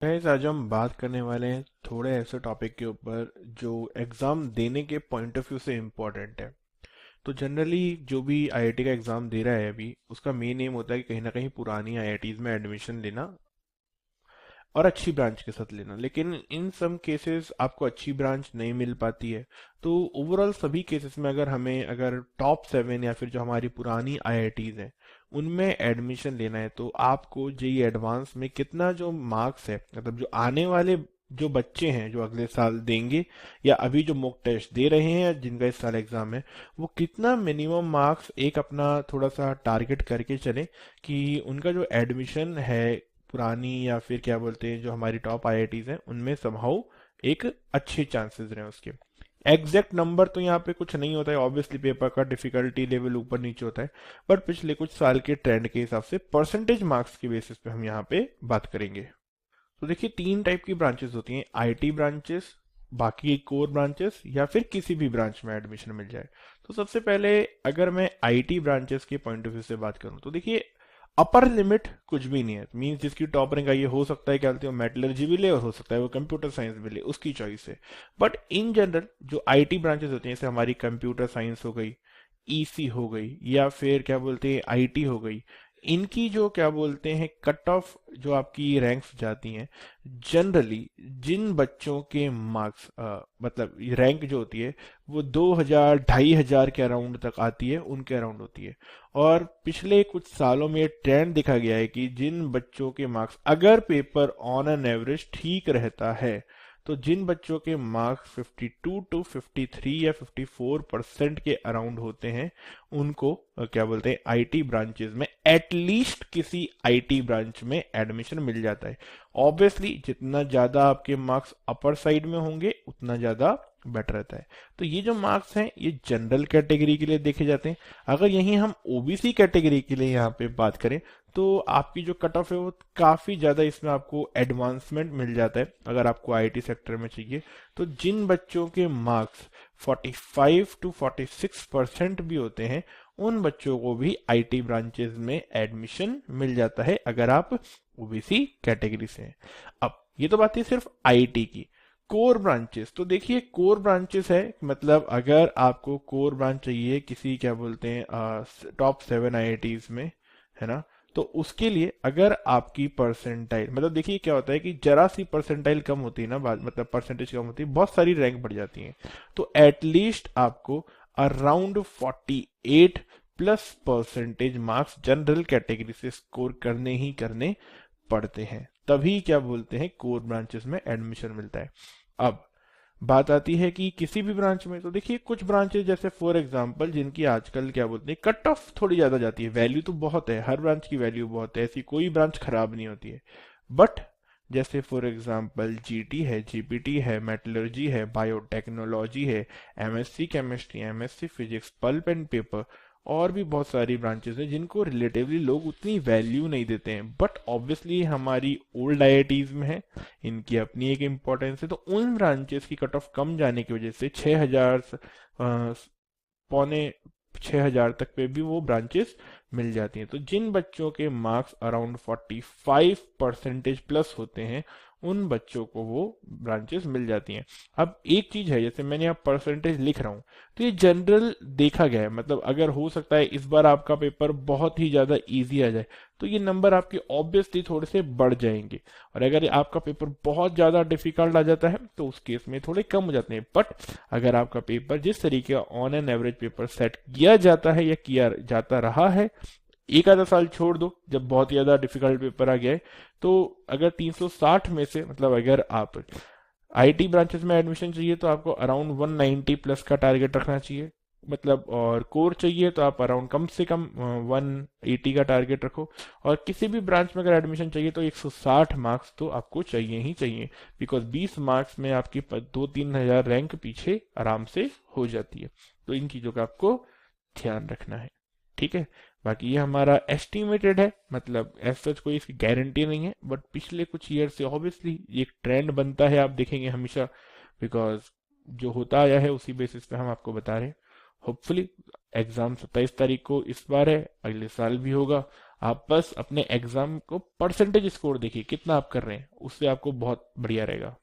Guys आज हम बात करने वाले हैं थोड़े ऐसे टॉपिक के ऊपर जो एग्ज़ाम देने के पॉइंट ऑफ व्यू से इम्पोर्टेंट है। तो जनरली जो भी आईआईटी का एग्ज़ाम दे रहा है अभी उसका मेन एम होता है कि कहीं ना कहीं पुरानी आईआईटीज़ में एडमिशन लेना और अच्छी ब्रांच के साथ लेना, लेकिन इन सम केसेस आपको अच्छी ब्रांच नहीं मिल पाती है। तो ओवरऑल सभी केसेस में अगर टॉप 7 या फिर जो हमारी पुरानी आईआईटीज हैं उनमें एडमिशन लेना है तो आपको जेई एडवांस में कितना जो मार्क्स है, मतलब जो आने वाले जो बच्चे हैं जो अगले साल देंगे या अभी जो मॉक टेस्ट दे रहे हैं या जिनका इस साल एग्जाम है, वो कितना मिनिमम मार्क्स एक अपना थोड़ा सा टारगेट करके चले कि उनका जो एडमिशन है पुरानी या फिर क्या बोलते हैं जो हमारी टॉप आईआईटीज हैं उनमें समहाउ एक अच्छे चांसेस रहे उसके। एग्जैक्ट नंबर तो यहाँ पे कुछ नहीं होता है, ऑब्वियसली पेपर का डिफिकल्टी लेवल ऊपर नीचे होता है, बट पिछले कुछ साल के ट्रेंड के हिसाब से परसेंटेज मार्क्स के बेसिस पे हम यहाँ पे बात करेंगे। तो देखिए तीन टाइप की ब्रांचेस होती हैं, आईटी ब्रांचेस, बाकी कोर ब्रांचेस या फिर किसी भी ब्रांच में एडमिशन मिल जाए। तो सबसे पहले अगर मैं आईटी ब्रांचेस के पॉइंट ऑफ व्यू से बात करूं तो देखिए अपर लिमिट कुछ भी नहीं है, मींस जिसकी टॉप रैंक आई है हो सकता है क्या बोलते हो मेटलर्जी भी ले और हो सकता है वो कंप्यूटर साइंस भी ले, उसकी चॉइस है। बट इन जनरल जो आईटी ब्रांचेस होती हैं जैसे हमारी कंप्यूटर साइंस हो गई, ईसी हो गई या फिर क्या बोलते हैं आईटी हो गई, इनकी जो क्या बोलते हैं कट ऑफ जो आपकी रैंक्स जाती हैं, जनरली जिन बच्चों के मार्क्स मतलब रैंक जो होती है वो 2000 2500 के अराउंड तक आती है, उनके अराउंड होती है। और पिछले कुछ सालों में ट्रेंड देखा गया है कि जिन बच्चों के मार्क्स अगर पेपर ऑन एन एवरेज ठीक रहता है तो जिन बच्चों के मार्क्स 52 टू 53 या 54% के अराउंड होते हैं उनको क्या बोलते हैं आईटी ब्रांचेस में एटलीस्ट किसी आईटी ब्रांच में एडमिशन मिल जाता है। ऑब्वियसली जितना ज्यादा आपके मार्क्स अपर साइड में होंगे उतना ज्यादा बेटर रहता है। तो ये जो मार्क्स हैं ये जनरल कैटेगरी के लिए देखे जाते हैं। अगर यहीं हम ओबीसी कैटेगरी के लिए यहाँ पे बात करें तो आपकी जो कट ऑफ है वो काफी ज्यादा, इसमें आपको एडवांसमेंट मिल जाता है अगर आपको आईटी सेक्टर में चाहिए। तो जिन बच्चों के मार्क्स 45 टू 46% भी होते हैं उन बच्चों को भी आईटी ब्रांचेस में एडमिशन मिल जाता है अगर आप ओबीसी कैटेगरी से हैं। अब ये तो बात है सिर्फ आईटी की। कोर ब्रांचेस, तो देखिए कोर ब्रांचेस है मतलब अगर आपको कोर ब्रांच चाहिए किसी क्या बोलते हैं टॉप 7 आईआईटीज में, है ना, तो उसके लिए अगर आपकी परसेंटाइल, मतलब देखिए क्या होता है कि जरा सी परसेंटाइल कम होती है ना, मतलब परसेंटेज कम होती है, बहुत सारी रैंक बढ़ जाती है। तो एटलीस्ट आपको around 48 plus percentage marks general category से स्कोर करने ही करने पड़ते हैं, तभी क्या बोलते हैं कोर ब्रांचेस में एडमिशन मिलता है। अब बात आती है कि किसी भी ब्रांच में, तो देखिए कुछ ब्रांचेस जैसे फॉर एग्जांपल जिनकी आजकल क्या बोलते हैं कट ऑफ थोड़ी ज्यादा जाती है, वैल्यू तो बहुत है, हर ब्रांच की वैल्यू बहुत है, ऐसी कोई ब्रांच खराब नहीं होती है, बट जैसे फॉर एग्जांपल जीटी है, जीपीटी है, मेटलर्जी है, बायोटेक्नोलॉजी है, MSc chemistry, MSc physics, pulp and paper, और भी बहुत सारी ब्रांचेस हैं जिनको रिलेटिवली लोग उतनी वैल्यू नहीं देते हैं, बट ऑब्वियसली हमारी ओल्ड आईआईटीज में है, इनकी अपनी एक इम्पोर्टेंस है। तो उन ब्रांचेस की कट ऑफ कम जाने की वजह से 6000 पौने 6000 तक पे भी वो ब्रांचेस मिल जाती हैं। तो जिन बच्चों के मार्क्स अराउंड 45% प्लस होते हैं उन बच्चों को वो ब्रांचेस मिल जाती हैं। अब एक चीज है, जैसे मैंने यहाँ परसेंटेज लिख रहा हूँ तो ये जनरल देखा गया है, मतलब अगर हो सकता है इस बार आपका पेपर बहुत ही ज्यादा इजी आ जाए तो ये नंबर आपके ऑब्वियसली थोड़े से बढ़ जाएंगे, और अगर आपका पेपर बहुत ज्यादा डिफिकल्ट आ जाता है तो उस केस में थोड़े कम हो जाते हैं। बट अगर आपका पेपर जिस तरीके का on an average paper set किया जाता है या किया जाता रहा है, एक आधा साल छोड़ दो जब बहुत ही ज्यादा डिफिकल्ट पेपर आ गया है, तो अगर 360 में से, मतलब अगर आप आईटी ब्रांचेस में एडमिशन चाहिए तो आपको अराउंड 190 प्लस का टारगेट रखना चाहिए, मतलब और कोर चाहिए तो आप अराउंड कम से कम 180 का टारगेट रखो, और किसी भी ब्रांच में अगर एडमिशन चाहिए तो 160 मार्क्स तो आपको चाहिए ही चाहिए, बिकॉज 20 मार्क्स में आपकी 2-3 हजार रैंक पीछे आराम से हो जाती है। तो इन चीजों का आपको ध्यान रखना है, ठीक है। बाकी ये हमारा एस्टिमेटेड है, मतलब ऐसा कोई इसकी गारंटी नहीं है, बट पिछले कुछ ईयर से ऑब्वियसली एक ट्रेंड बनता है, आप देखेंगे हमेशा, बिकॉज जो होता आया है उसी बेसिस पे हम आपको बता रहे हैं। होपफुली एग्जाम 27 तारीख को इस बार है, अगले साल भी होगा, आप बस अपने एग्जाम को परसेंटेज स्कोर देखिए कितना आप कर रहे हैं, उससे आपको बहुत बढ़िया रहेगा।